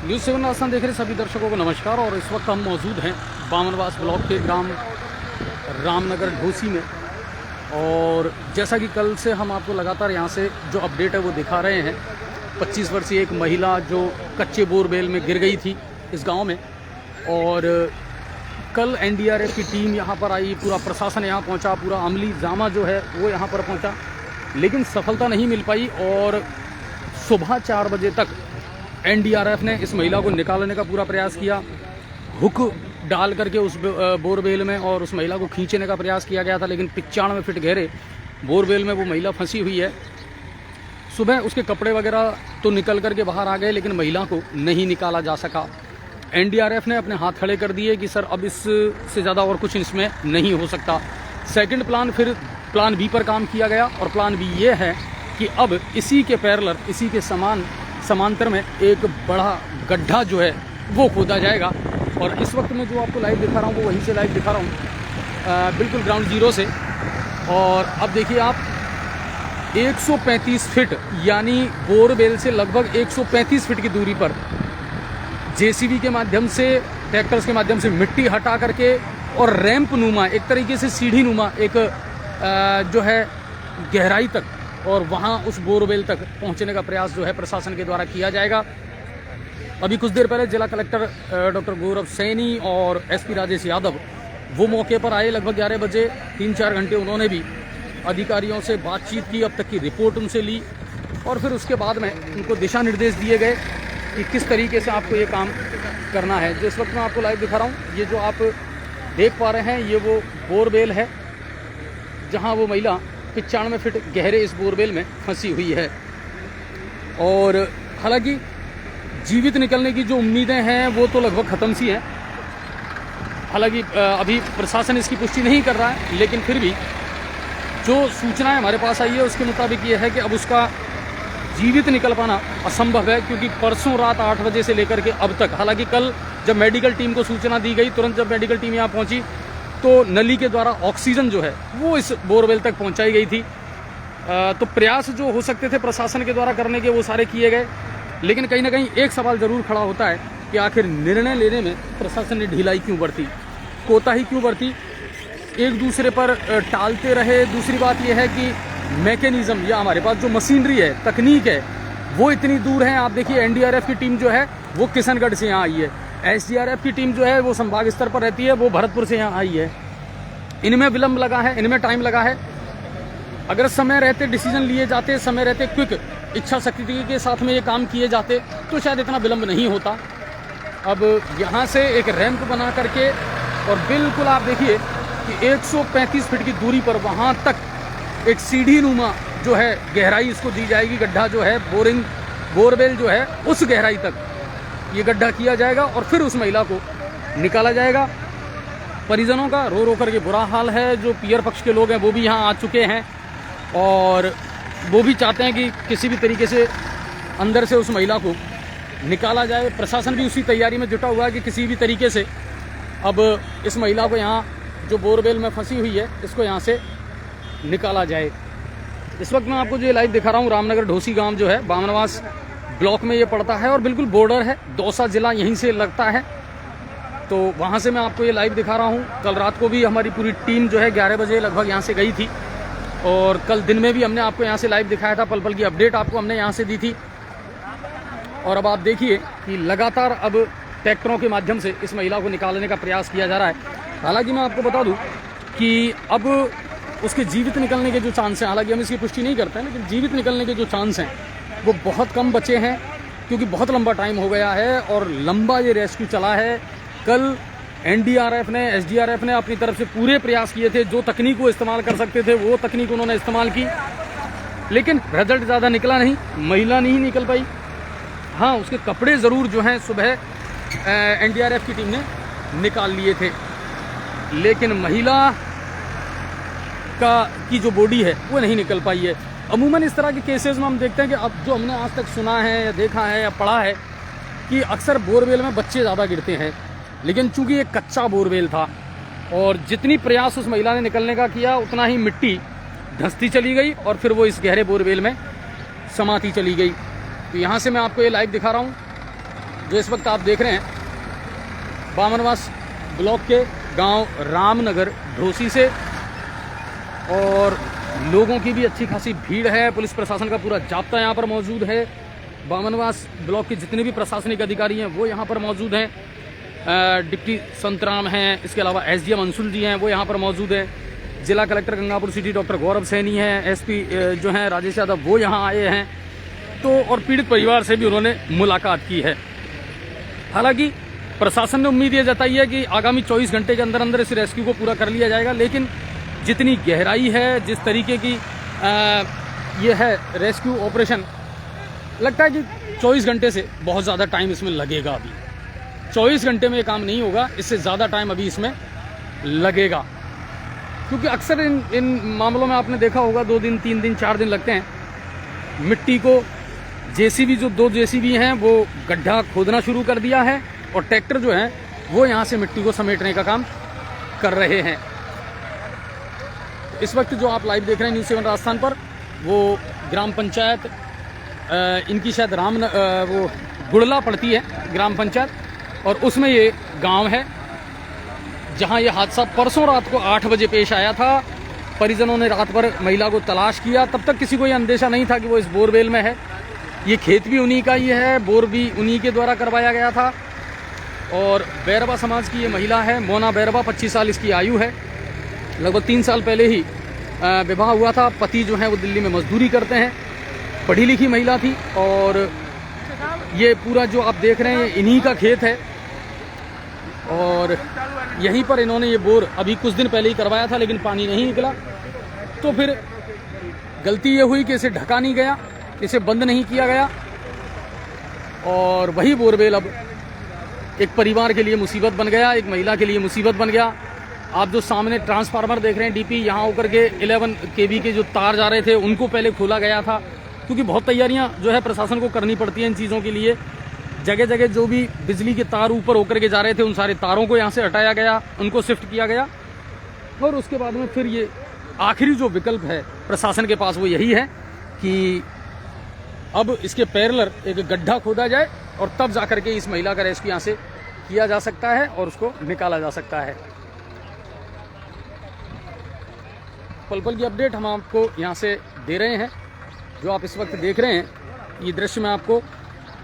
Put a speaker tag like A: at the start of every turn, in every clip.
A: News 7 Rajasthan देख रहे सभी दर्शकों को नमस्कार। और इस वक्त हम मौजूद हैं बामनवास ब्लॉक के ग्राम रामनगर ढोसी में। और जैसा कि कल से हम आपको लगातार यहाँ से जो अपडेट है वो दिखा रहे हैं। 25 वर्षीय एक महिला जो कच्चे बोरवेल में गिर गई थी इस गांव में, और कल एनडीआरएफ की टीम यहाँ पर आई, पूरा प्रशासन यहाँ पहुँचा, पूरा अमली जामा जो है वो यहाँ पर पहुँचा, लेकिन सफलता नहीं मिल पाई। और सुबह 4 बजे तक एनडीआरएफ ने इस महिला को निकालने का पूरा प्रयास किया, हुक डाल करके उस बोरवेल में, और उस महिला को खींचने का प्रयास किया गया था, लेकिन 95 फीट गहरे बोरवेल में वो महिला फंसी हुई है। सुबह उसके कपड़े वगैरह तो निकल करके बाहर आ गए, लेकिन महिला को नहीं निकाला जा सका। एनडीआरएफ ने अपने हाथ खड़े कर दिए कि सर अब इससे ज़्यादा और कुछ इसमें नहीं हो सकता। सेकंड प्लान, फिर प्लान बी पर काम किया गया, और प्लान बी ये है कि अब इसी के पैरेलल, इसी के समांतर में एक बड़ा गड्ढा जो है वो खोदा जाएगा। और इस वक्त मैं जो आपको लाइव दिखा रहा हूँ वो वहीं से लाइव दिखा रहा हूँ, बिल्कुल ग्राउंड जीरो से। और अब देखिए आप 135 फीट यानी बोरवेल से लगभग 135 फीट की दूरी पर जेसीबी के माध्यम से, ट्रैक्टर्स के माध्यम से मिट्टी हटा करके, और रैंप नुमा, एक तरीके से सीढ़ी नुमा एक जो है गहराई तक, और वहाँ उस बोरवेल तक पहुँचने का प्रयास जो है प्रशासन के द्वारा किया जाएगा। अभी कुछ देर पहले जिला कलेक्टर डॉक्टर गौरव सैनी और एसपी राजेश यादव वो मौके पर आए। लगभग 11 बजे 3-4 घंटे उन्होंने भी अधिकारियों से बातचीत की, अब तक की रिपोर्ट उनसे ली, और फिर उसके बाद में उनको दिशा निर्देश दिए गए कि किस तरीके से आपको ये काम करना है। जो इस वक्त मैं आपको लाइव दिखा रहा हूँ, ये जो आप देख पा रहे हैं ये वो बोरवेल है जहाँ वो महिला 95 फीट गहरे इस बोरवेल में फंसी हुई है। और हालांकि जीवित निकलने की जो उम्मीदें हैं वो तो लगभग ख़त्म सी हैं। हालांकि अभी प्रशासन इसकी पुष्टि नहीं कर रहा है, लेकिन फिर भी जो सूचनाएं हमारे पास आई है उसके मुताबिक ये है कि अब उसका जीवित निकल पाना असंभव है, क्योंकि परसों रात 8 बजे से लेकर के अब तक, हालांकि कल जब मेडिकल टीम को सूचना दी गई, तुरंत जब मेडिकल टीम यहाँ पहुँची तो नली के द्वारा ऑक्सीजन जो है वो इस बोरवेल तक पहुँचाई गई थी। तो प्रयास जो हो सकते थे प्रशासन के द्वारा करने के वो सारे किए गए, लेकिन कहीं ना कहीं एक सवाल ज़रूर खड़ा होता है कि आखिर निर्णय लेने में प्रशासन ने ढिलाई क्यों बरती, कोताही क्यों बरती, एक दूसरे पर टालते रहे। दूसरी बात यह है कि मैकेनिज्म या हमारे पास जो मशीनरी है, तकनीक है, वो इतनी दूर है। आप देखिए एनडीआरएफ की टीम जो है वो किशनगढ़ से यहाँ आई है, एसडीआरएफ की टीम जो है वो संभाग स्तर पर रहती है, वो भरतपुर से यहाँ आई है। इनमें विलम्ब लगा है, इनमें टाइम लगा है। अगर समय रहते डिसीजन लिए जाते, समय रहते क्विक इच्छा शक्ति के साथ में ये काम किए जाते तो शायद इतना विलम्ब नहीं होता। अब यहाँ से एक रैंप बना करके, और बिल्कुल आप देखिए कि 135 फीट की दूरी पर वहाँ तक एक सीढ़ी नुमा जो है गहराई इसको दी जाएगी। गड्ढा जो है बोरवेल जो है उस गहराई तक ये गड्ढा किया जाएगा, और फिर उस महिला को निकाला जाएगा। परिजनों का रो रो करके बुरा हाल है। जो पियर पक्ष के लोग हैं वो भी यहाँ आ चुके हैं, और वो भी चाहते हैं कि किसी भी तरीके से अंदर से उस महिला को निकाला जाए। प्रशासन भी उसी तैयारी में जुटा हुआ है कि किसी भी तरीके से अब इस महिला को यहाँ जो बोरवेल में फंसी हुई है इसको यहाँ से निकाला जाए। इस वक्त मैं आपको जो लाइव दिखा रहा हूँ, रामनगर ढोसी गांव जो है बामनवास ब्लॉक में ये पड़ता है, और बिल्कुल बॉर्डर है, दौसा जिला यहीं से लगता है। तो वहाँ से मैं आपको ये लाइव दिखा रहा हूँ। कल रात को भी हमारी पूरी टीम जो है 11 बजे लगभग यहाँ से गई थी, और कल दिन में भी हमने आपको यहाँ से लाइव दिखाया था, पल पल की अपडेट आपको हमने यहाँ से दी थी। और अब आप देखिए कि लगातार अब ट्रैक्टरों के माध्यम से इस महिला को निकालने का प्रयास किया जा रहा है। हालांकि मैं आपको बता दूं कि अब उसके जीवित निकलने के जो चांस हैं, हालांकि हम इसकी पुष्टि नहीं करते हैं, लेकिन जीवित निकलने के जो चांस हैं वो बहुत कम बचे हैं, क्योंकि बहुत लंबा टाइम हो गया है और लंबा ये रेस्क्यू चला है। कल एनडीआरएफ ने, एसडीआरएफ ने अपनी तरफ से पूरे प्रयास किए थे, जो तकनीक वो इस्तेमाल कर सकते थे वो तकनीक उन्होंने इस्तेमाल की, लेकिन रिजल्ट ज़्यादा निकला नहीं, महिला नहीं निकल पाई। हाँ, उसके कपड़े ज़रूर जो हैं सुबह एनडीआरएफ की टीम ने निकाल लिए थे, लेकिन महिला की जो बॉडी है वो नहीं निकल पाई है। अमूमन इस तरह के केसेस में हम देखते हैं कि अब जो हमने आज तक सुना है या देखा है या पढ़ा है कि अक्सर बोरवेल में बच्चे ज़्यादा गिरते हैं, लेकिन चूंकि ये कच्चा बोरवेल था और जितनी प्रयास उस महिला ने निकलने का किया उतना ही मिट्टी धंसती चली गई और फिर वो इस गहरे बोरवेल में समाती चली गई। तो यहाँ से मैं आपको ये लाइव दिखा रहा हूँ, जो इस वक्त आप देख रहे हैं बामनवास ब्लॉक के गांव रामनगर ढोसी से, और लोगों की भी अच्छी खासी भीड़ है। पुलिस प्रशासन का पूरा जाब्ता यहाँ पर मौजूद है। बामनवास ब्लॉक के जितने भी प्रशासनिक अधिकारी हैं वो यहाँ पर मौजूद हैं। डिप्टी संतराम हैं, इसके अलावा एसडीएम अंशुल जी हैं वो यहाँ पर मौजूद हैं। जिला कलेक्टर गंगापुर सिटी डॉक्टर गौरव सैनी हैं, एसपी जो हैं राजेश यादव वो यहाँ आए हैं। तो और पीड़ित परिवार से भी उन्होंने मुलाकात की है। हालांकि प्रशासन ने उम्मीद ये जताई है कि आगामी 24 घंटे के अंदर अंदर इस रेस्क्यू को पूरा कर लिया जाएगा, लेकिन जितनी गहराई है, जिस तरीके की ये है रेस्क्यू ऑपरेशन, लगता है कि 24 घंटे से बहुत ज़्यादा टाइम इसमें लगेगा। अभी 24 घंटे में ये काम नहीं होगा, इससे ज़्यादा टाइम अभी इसमें लगेगा, क्योंकि अक्सर इन मामलों में आपने देखा होगा 2 दिन 3 दिन 4 दिन लगते हैं। मिट्टी को जेसीबी, जो 2 जेसीबी हैं वो गड्ढा खोदना शुरू कर दिया है, और ट्रैक्टर जो है वो यहाँ से मिट्टी को समेटने का काम कर रहे हैं। इस वक्त जो आप लाइव देख रहे हैं न्यूज़ 7 राजस्थान पर, वो ग्राम पंचायत इनकी शायद वो गुड़ला पड़ती है ग्राम पंचायत, और उसमें ये गांव है जहां ये हादसा परसों रात को 8 बजे पेश आया था। परिजनों ने रात भर महिला को तलाश किया, तब तक किसी को ये अंदेशा नहीं था कि वो इस बोरवेल में है। ये खेत भी उन्हीं का ही है, बोर भी उन्हीं के द्वारा करवाया गया था। और बैरवा समाज की ये महिला है, मोना बैरवा, 25 साल इसकी आयु है। लगभग 3 साल पहले ही विवाह हुआ था। पति जो है वो दिल्ली में मजदूरी करते हैं, पढ़ी लिखी महिला थी। और ये पूरा जो आप देख रहे हैं इन्हीं का खेत है, और यहीं पर इन्होंने ये बोर अभी कुछ दिन पहले ही करवाया था, लेकिन पानी नहीं निकला। तो फिर गलती ये हुई कि इसे ढका नहीं गया, इसे बंद नहीं किया गया, और वही बोरवेल अब एक परिवार के लिए मुसीबत बन गया, एक महिला के लिए मुसीबत बन गया। आप जो सामने ट्रांसफार्मर देख रहे हैं डीपी, यहाँ होकर के 11 केवी के जो तार जा रहे थे उनको पहले खोला गया था, क्योंकि बहुत तैयारियां जो है प्रशासन को करनी पड़ती हैं इन चीज़ों के लिए। जगह जगह जो भी बिजली के तार ऊपर होकर के जा रहे थे उन सारे तारों को यहाँ से हटाया गया, उनको शिफ्ट किया गया। और उसके बाद में फिर ये आखिरी जो विकल्प है प्रशासन के पास वो यही है कि अब इसके पैरेलल एक गड्ढा खोदा जाए, और तब जाकर के इस महिला का रेस्क्यू यहाँ से किया जा सकता है और उसको निकाला जा सकता है। पल पल की अपडेट हम आपको यहाँ से दे रहे हैं। जो आप इस वक्त देख रहे हैं ये दृश्य मैं आपको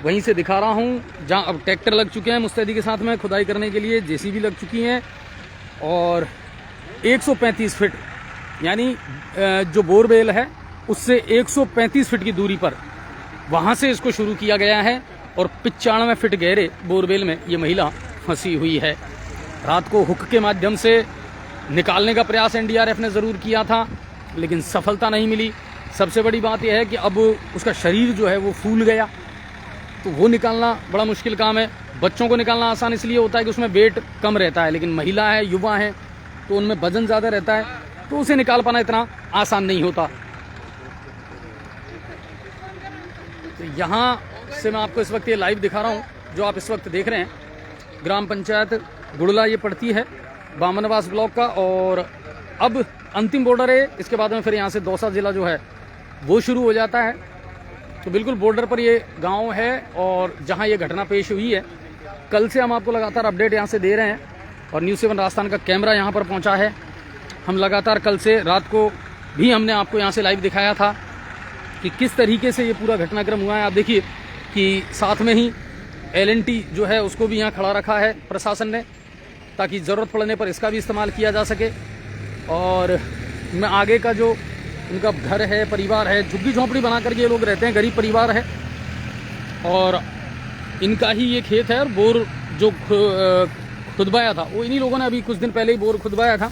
A: वहीं से दिखा रहा हूँ, जहाँ अब ट्रैक्टर लग चुके हैं मुस्तैदी के साथ में खुदाई करने के लिए, जेसीबी लग चुकी हैं, और 135 फीट यानी जो बोरवेल है उससे 135 फीट की दूरी पर वहाँ से इसको शुरू किया गया है, और 95 फीट गहरे बोरवेल में ये महिला फंसी हुई है। रात को हुक के माध्यम से निकालने का प्रयास एनडीआरएफ ने ज़रूर किया था, लेकिन सफलता नहीं मिली। सबसे बड़ी बात यह है कि अब उसका शरीर जो है वो फूल गया, तो वो निकालना बड़ा मुश्किल काम है। बच्चों को निकालना आसान इसलिए होता है कि उसमें वेट कम रहता है, लेकिन महिला है, युवा है, तो उनमें वजन ज़्यादा रहता है, तो उसे निकाल पाना इतना आसान नहीं होता। तो यहाँ से मैं आपको इस वक्त ये लाइव दिखा रहा हूँ, जो आप इस वक्त देख रहे हैं ग्राम पंचायत गुड़ला ये पड़ती है बामनवास ब्लॉक का, और अब अंतिम बॉर्डर है। इसके बाद में फिर यहाँ से दौसा जिला जो है वो शुरू हो जाता है। तो बिल्कुल बॉर्डर पर ये गांव है, और जहां ये घटना पेश हुई है। कल से हम आपको लगातार अपडेट यहां से दे रहे हैं, और न्यूज़ 7 राजस्थान का कैमरा यहां पर पहुंचा है। हम लगातार कल से रात को भी हमने आपको यहां से लाइव दिखाया था कि किस तरीके से ये पूरा घटनाक्रम हुआ है। आप देखिए कि साथ में ही LNT जो है उसको भी यहाँ खड़ा रखा है प्रशासन ने, ताकि ज़रूरत पड़ने पर इसका भी इस्तेमाल किया जा सके। और मैं आगे का जो उनका घर है, परिवार है, झुग्गी झोंपड़ी बना करके ये लोग रहते हैं, गरीब परिवार है, और इनका ही ये खेत है। और बोर जो खुदवाया था वो इन्हीं लोगों ने अभी कुछ दिन पहले ही बोर खुदवाया था।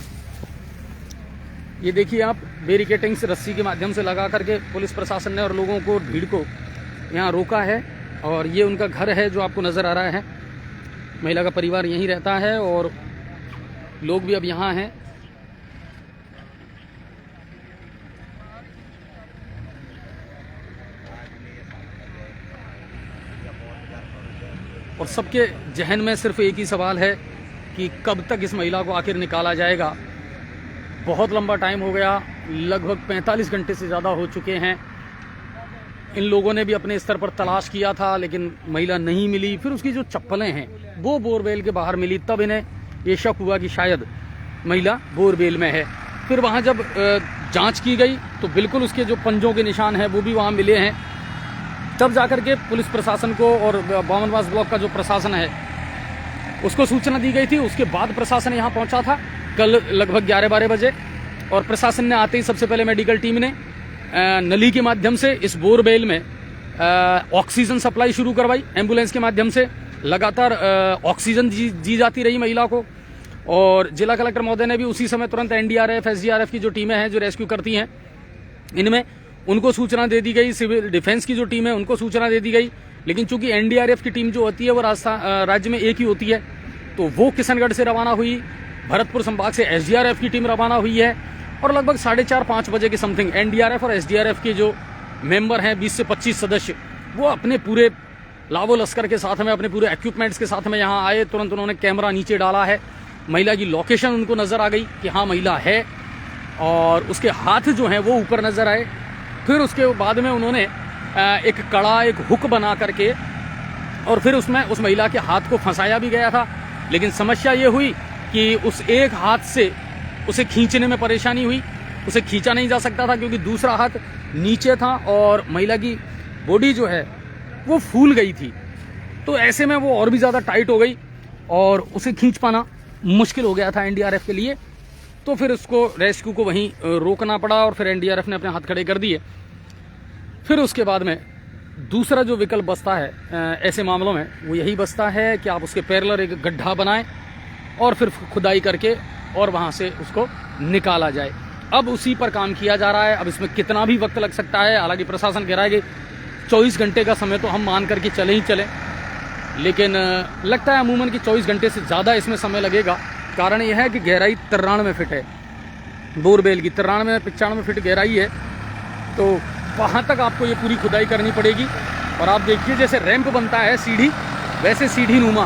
A: ये देखिए आप, बैरिकेटिंग से रस्सी के माध्यम से लगा करके पुलिस प्रशासन ने और लोगों को, भीड़ को यहाँ रोका है। और ये उनका घर है जो आपको नज़र आ रहा है। महिला का परिवार यहीं रहता है, और लोग भी अब यहाँ हैं। और सबके जहन में सिर्फ एक ही सवाल है कि कब तक इस महिला को आखिर निकाला जाएगा। बहुत लंबा टाइम हो गया, लगभग 45 घंटे से ज़्यादा हो चुके हैं। इन लोगों ने भी अपने स्तर पर तलाश किया था, लेकिन महिला नहीं मिली। फिर उसकी जो चप्पलें हैं वो बोरवेल के बाहर मिली, तब इन्हें ये शक हुआ कि शायद महिला बोरवेल में है। फिर वहाँ जब जांच की गई तो बिल्कुल उसके जो पंजों के निशान हैं वो भी वहाँ मिले हैं। तब जाकर के पुलिस प्रशासन को और बामनवास ब्लॉक का जो प्रशासन है उसको सूचना दी गई थी। उसके बाद प्रशासन यहाँ पहुँचा था कल लगभग 11-12 बजे, और प्रशासन ने आते ही सबसे पहले मेडिकल टीम ने नली के माध्यम से इस बोरवेल में ऑक्सीजन सप्लाई शुरू करवाई। एम्बुलेंस के माध्यम से लगातार ऑक्सीजन दी जाती रही महिला को, और जिला कलेक्टर महोदय ने भी उसी समय तुरंत एनडीआरएफ, एसडीआरएफ की जो टीमें हैं जो रेस्क्यू करती हैं इनमें, उनको सूचना दे दी गई। सिविल डिफेंस की जो टीम है उनको सूचना दे दी गई। लेकिन चूंकि एनडीआरएफ की टीम जो होती है वो राज्य में एक ही होती है, तो वो किशनगढ़ से रवाना हुई। भरतपुर संभाग से एसडीआरएफ की टीम रवाना हुई है, और लगभग 4:30-5 बजे के समथिंग एनडीआरएफ और एसडीआरएफ के जो मेंबर हैं 20 से 25 सदस्य, वो अपने पूरे लावो लश्कर के साथ में, अपने पूरे इक्विपमेंट्स के साथ में यहाँ आए। तुरंत उन्होंने कैमरा नीचे डाला है, महिला की लोकेशन उनको नजर आ गई कि हाँ महिला है, और उसके हाथ जो हैं वो ऊपर नजर आए। फिर उसके बाद में उन्होंने एक कड़ा, एक हुक बना करके, और फिर उसमें उस महिला के हाथ को फंसाया भी गया था। लेकिन समस्या ये हुई कि उस एक हाथ से उसे खींचने में परेशानी हुई, उसे खींचा नहीं जा सकता था क्योंकि दूसरा हाथ नीचे था और महिला की बॉडी जो है वो फूल गई थी। तो ऐसे में वो और भी ज़्यादा टाइट हो गई और उसे खींच पाना मुश्किल हो गया था एनडीआरएफ के लिए। तो फिर उसको रेस्क्यू को वहीं रोकना पड़ा, और फिर एनडीआरएफ ने अपने हाथ खड़े कर दिए। फिर उसके बाद में दूसरा जो विकल्प बचता है ऐसे मामलों में, वो यही बचता है कि आप उसके पैरेलल एक गड्ढा बनाएं और फिर खुदाई करके और वहाँ से उसको निकाला जाए। अब उसी पर काम किया जा रहा है। अब इसमें कितना भी वक्त लग सकता है, हालांकि प्रशासन कह रहा है कि 24 घंटे का समय तो हम मान करके चले ही चले, लेकिन लगता है अमूमन कि 24 घंटे से ज़्यादा इसमें समय लगेगा। कारण यह है कि गहराई 93 फीट है, बोरवेल की 93-95 फीट गहराई है, तो वहाँ तक आपको ये पूरी खुदाई करनी पड़ेगी। और आप देखिए जैसे रैंप बनता है सीढ़ी, वैसे सीढ़ी नुमा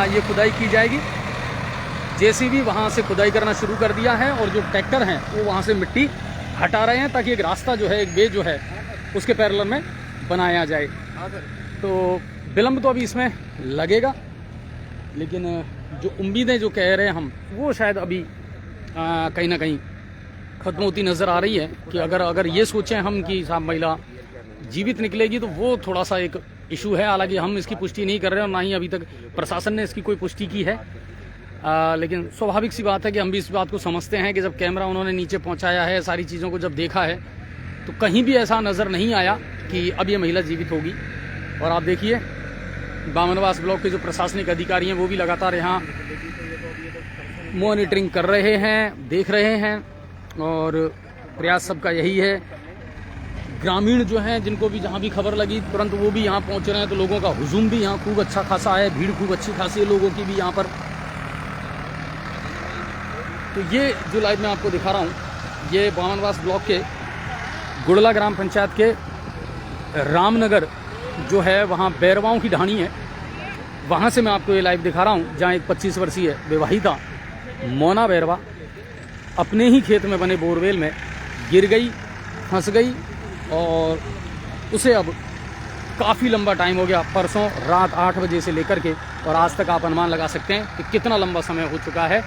A: ये खुदाई की जाएगी। जेसीबी वहाँ से खुदाई करना शुरू कर दिया है, और जो ट्रैक्टर हैं वो वहाँ से मिट्टी हटा रहे हैं ताकि एक रास्ता जो है, एक वे जो है उसके पैरेलल में बनाया जाए। तो विलम्ब तो अभी इसमें लगेगा, लेकिन जो उम्मीदें जो कह रहे हैं हम, वो शायद अभी कहीं ना कहीं ख़त्म होती नज़र आ रही है। कि अगर ये सोचें हम कि साहब महिला जीवित निकलेगी, तो वो थोड़ा सा एक इशू है। हालांकि हम इसकी पुष्टि नहीं कर रहे हैं और ना ही अभी तक प्रशासन ने इसकी कोई पुष्टि की है। लेकिन स्वाभाविक सी बात है कि हम भी इस बात को समझते हैं कि जब कैमरा उन्होंने नीचे पहुंचाया है, सारी चीज़ों को जब देखा है, तो कहीं भी ऐसा नज़र नहीं आया कि अब ये महिला जीवित होगी। और आप देखिए बामनवास ब्लॉक के जो प्रशासनिक अधिकारी हैं वो भी लगातार यहाँ मॉनिटरिंग कर रहे हैं, देख रहे हैं, और प्रयास सबका यही है। ग्रामीण जो हैं जिनको भी जहाँ भी खबर लगी तुरंत वो भी यहाँ पहुँच रहे हैं। तो लोगों का हुजूम भी यहाँ खूब अच्छा खासा है, भीड़ खूब अच्छी खासी है लोगों की भी यहाँ पर। तो ये जो लाइव मैं आपको दिखा रहा हूँ, ये बामनवास ब्लॉक के गुड़ला ग्राम पंचायत के रामनगर जो है वहाँ बैरवाओं की ढाणी है, वहाँ से मैं आपको ये लाइव दिखा रहा हूँ, जहाँ एक 25 वर्षीय विवाहिता मोना बैरवा अपने ही खेत में बने बोरवेल में गिर गई, फंस गई, और उसे अब काफ़ी लंबा टाइम हो गया, परसों रात 8 बजे से लेकर के और आज तक आप अनुमान लगा सकते हैं कि कितना लंबा समय हो चुका है।